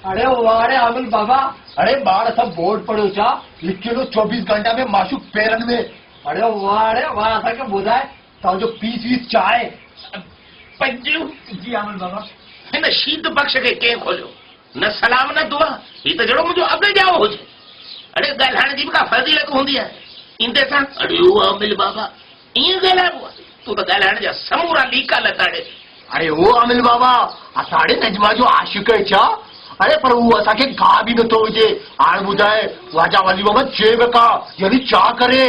अरे वारे आमिल बाबा, अरे बाढ़ सब बोर्ड पड़ो छा लिखियो 24 घंटा में माशूक पेरन में। अरे वारे वाह असांखे ॿुधाए तव्हांजो पीस वीस चाहे पंजू जी आमिल बाबा। हिन शीत बख्श खे कंहिं खोलियो न सलाम न दुआ, ही त जहिड़ो मुंहिंजो अॻु ॼाओ हुजे। अड़े ॻाल्हाइण जी बि का फज़ीलत हूंदी आहे। ईंदे सां अड़े ओ आमिल बाबा ईअं ॻाल्हाइबो आहे? तूं त ॻाल्हाइण जा समूरा लीका लताड़े। अरे ओ आमिल बाबा असाड़े नजमा जो आशिक है छा? अरे पर वो असांखे गा बि नथो हुजे। हाणे ॿुधाए वाजा वली मोहम्मद चेव का यानी छा करे?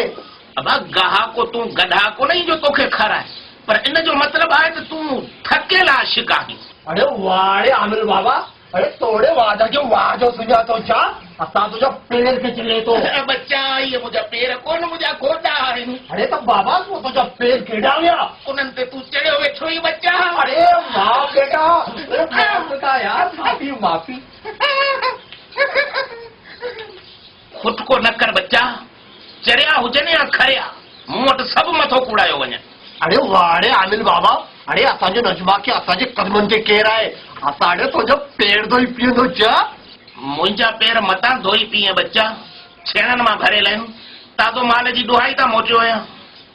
अब गहा को तूं गधा को नहीं जो तोखे खराए, पर इन जो मतलब आहे त तूं थकियल आशिक आहीं। अरे वाड़े आमिल बाबा, अरे तोड़े वाजा जो वाजो सुञा तो छा? असां तुझा पेर खे चले तो। बच्चा ये मुंहिंजा पेर कोन मुंहिंजा गोॾा आहिनि। अरे तो बाबा तू तुझा पेर केड़ा विया? उन्हनि ते तूं चढ़ियो वेठो ई बच्चा। अरे मां बेटा का यार माफी माफी। खुटको न कर बच्चा, चढ़िया हुजनि या खरिया मूं वटि सभु मथो कूड़ायो वञे। अरे वाड़े आमिल बाबा, अरे असांजो नजमा खे असांजे कदमनि ते केर आहे? असाड़े तुझो पेर धोई पीअंदो छा? मुंहिंजा पेर मतां धोई पीअ बच्चा, छेणनि मां भरियल आहिनि। ताज़ो माल जी दुहाई था मोटियो आहियां।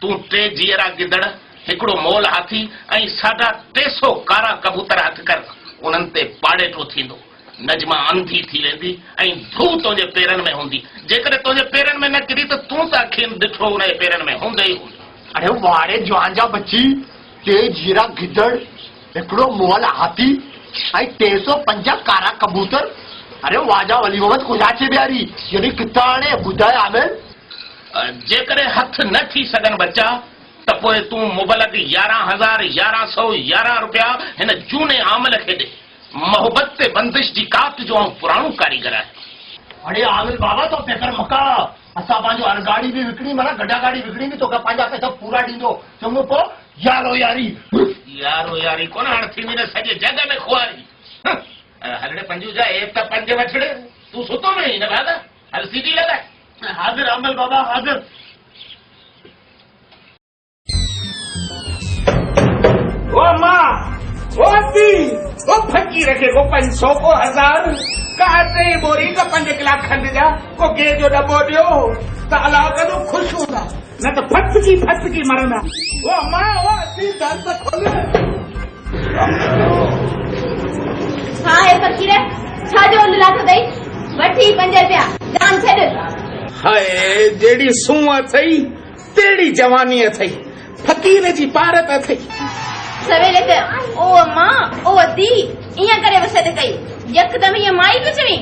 तूं 3 जीअरा गिदड़, हिकिड़ो मोल हाथी ऐं 350 कारा कबूतर हथ कर, उन्हनि ते पाड़ेटो थींदो। नजमा अंधी थी वेंदी ऐं धू तुंहिंजे पेरनि में हूंदी। जेकॾहिं तुंहिंजे पेरनि में न किरी त तूं त अखियुनि ॾिठो उनजे पेरनि में हूंदे ई हूंदो। अरे वाड़े जवान जा बच्ची, 3 जीरा गिदड़, हिकिड़ो मोल हाथी ऐं 350 कारा कबूतर। अरे वाजा वली मोहम्मद कुझाचे बिहारी यानी किथां आणे ॿुधाए आमिर? जेकॾहिं हथ न थी सघनि बच्चा त पोइ तूं मुबलक 11,1111 रुपया हिन जूने आमिल खे ॾे। मोहबत ते बंदिश जी कात जो पुराणो कारीगर आहे। अरे आमिर बाबा तो पेपर मका, असां पंहिंजो हर गाड़ी बि विकिणी माना गड्डा गाड़ी विकिणी बि तोखे पंहिंजा पैसा पूरा ॾींदो। चङो पोइ यारो यारी यारो यारी कोन हाणे थींदी न सॼे जग में खुआरी। हलड़े पंजू जा एक त 5 वठड़े, तूं सुतो में ही न दादा। हल सीधी लॻाए। हाज़िर आमिर बाबा हाज़िर। ओ मां, ओ दी, ओ फकीर खे को 500 को 1000 का 3 बोरी का 5 किला खंड जा को गे जो डबो ॾियो त अलाह कदो ख़ुश हूंदा, न त फटकी मरंदा। ओ मां, ओ दी दर त खोल। हाँ है फकीर, छा जो अल्लाह तो दई वठी 5 रुपया दान छॾ। हाय जेड़ी सूह अथई तेड़ी जवानी अथई, फकीर जी पारत अथई। सवेले त ओ मां ओ दी इया करे वसद कई, यकदम ये माई पे चवी।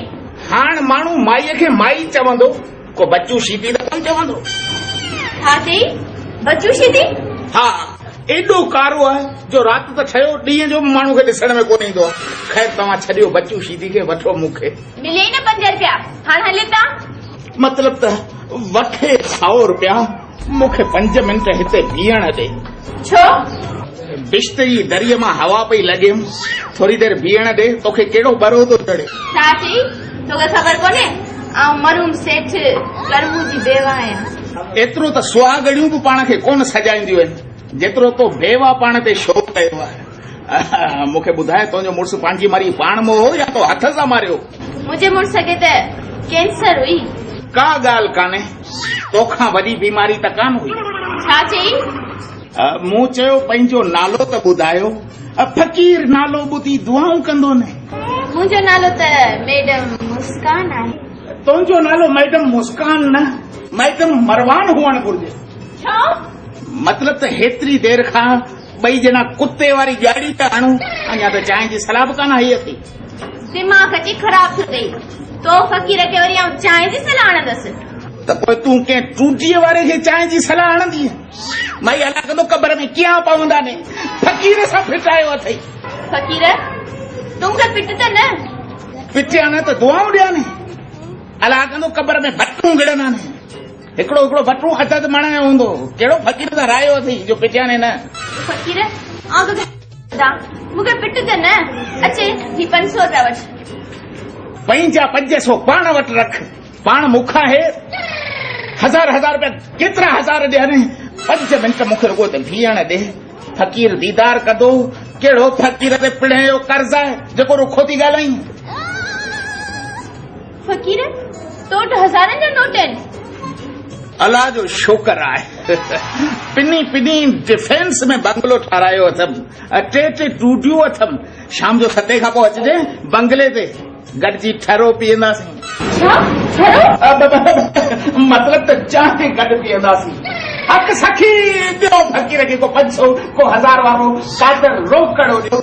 हाण माण्हू माईअ खे माई चवंदो, को बच्चू शीदी त कोन चवंदो। हा दी बच्चू शीदी? हा, एॾो कारो आहे जो राति त ठहियो ॾींहं जो माण्हू खे ॾिसण में कोन ईंदो आहे। ख़ैर तव्हां छॾियो बच्चू शीदी खे, वठो मूंखे। मिले न 5 रुपया, हाणे हले था। मतलब त वठे 100 रुपया, मूंखे 5 मिंट हिते बीहण ॾे। छो? बिश्तरी दरिया मां हवा पई लॻे, थोरी देरि बीहण ॾे, तोखे कहिड़ो बरो थो चढ़े। चाची तोखे ख़बर कोन्हे आउं मरूम सेठ करमू जी बेवा आहियां। एतिरो त सुहागड़ियूं बि पाण खे कोन सजाईंदियूं आहिनि जेतिरो तो बेवा पाण ते शो कयो आहे। मूंखे ॿुधाए, तुंहिंजो मुड़ुसु पंहिंजी मारी पाण मो हो या तो हथ सां मारियो? मुंहिंजे मुड़ुस खे त कैंसर हुई। का ॻाल्हि कान्हे, तोखां वॾी बीमारी त कान हुई। छा चई? मूं चयो पंहिंजो नालो त ॿुधायो। फकीर नालो ॿुधी दुआऊं कंदो न। मुंहिंजो नालो त मैडम मुस्कान आहे। तुंहिंजो नालो मैडम मुस्कान न, मैडम मरवान हुअण घुर्जे। छो? मतलब त हेतिरी देर खां 2 ॼणा कुत्ते वारी गाड़ी था हणूं, अञा त चांहि जी सलाह बि कान आई अथई। दिमाग़ अची ख़राब थी गई तो फकीर खे वरी आउं चांहि जी सलाह हणंदसि। त पोइ तूं कंहिं टूटीअ वारे खे चांहि जी सलाह हणंदी? भई अलाह कंदो क़बर में कीअं पवंदा ने, फकीर सां फिटायो अथई। फकीर तूं मूंखे पिट त न? पिटिया न त दुआऊं ॾिया ने। अलाह कंदो क़बर में भटूं गिड़ंदा ने। हिकिड़ो भटूं अदद मण में हूंदो, कहिड़ो फकीर त रायो अथई जो पिटिया ने न। फकीर मूंखे पिट त न? अचे ही 500 रुपया वठ। पंहिंजा 500 पाण वटि रख, पाण मूंखां हे 1000 रुपया केतिरा हज़ार ॾियनि। 5 मिंट मूंखे रुगो त बीहण ॾे, फकीर दीदार कंदो। कहिड़ो फकीर ते पिणे जो कर्ज़ आहे जेको रुखो थी ॻाल्हाई? फ़क़ीर तो वटि हज़ारनि जा नोट आहिनि। अलाह जो शुक्र आहे पिनी डिफेंस में बंगलो ठारायो अथमि, टे टूटियूं अथमि। शाम जो 7 खां पोइ अचिजे बंगले ते, गॾिजी ठरो पीअंदासीं। छा ठरो? मतलब त चांहि गॾु पीअंदासीं। हक़ सखी ॾियो फ़क़ीर खे को 500 को 1000 वारो कादर रोकड़ो ॾियो।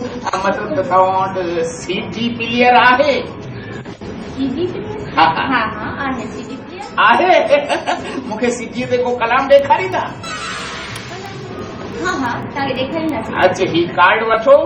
मतलब त तव्हां वटि CD प्लेयर आहे? CD player? हा हाँ आहे सीडी प्लेयर आहे। मूंखे CD ते को कलाम ॾेखारींदा? हाँ तव्हांखे ॾेखारींदासीं। अच्छा ही कार्ड वठो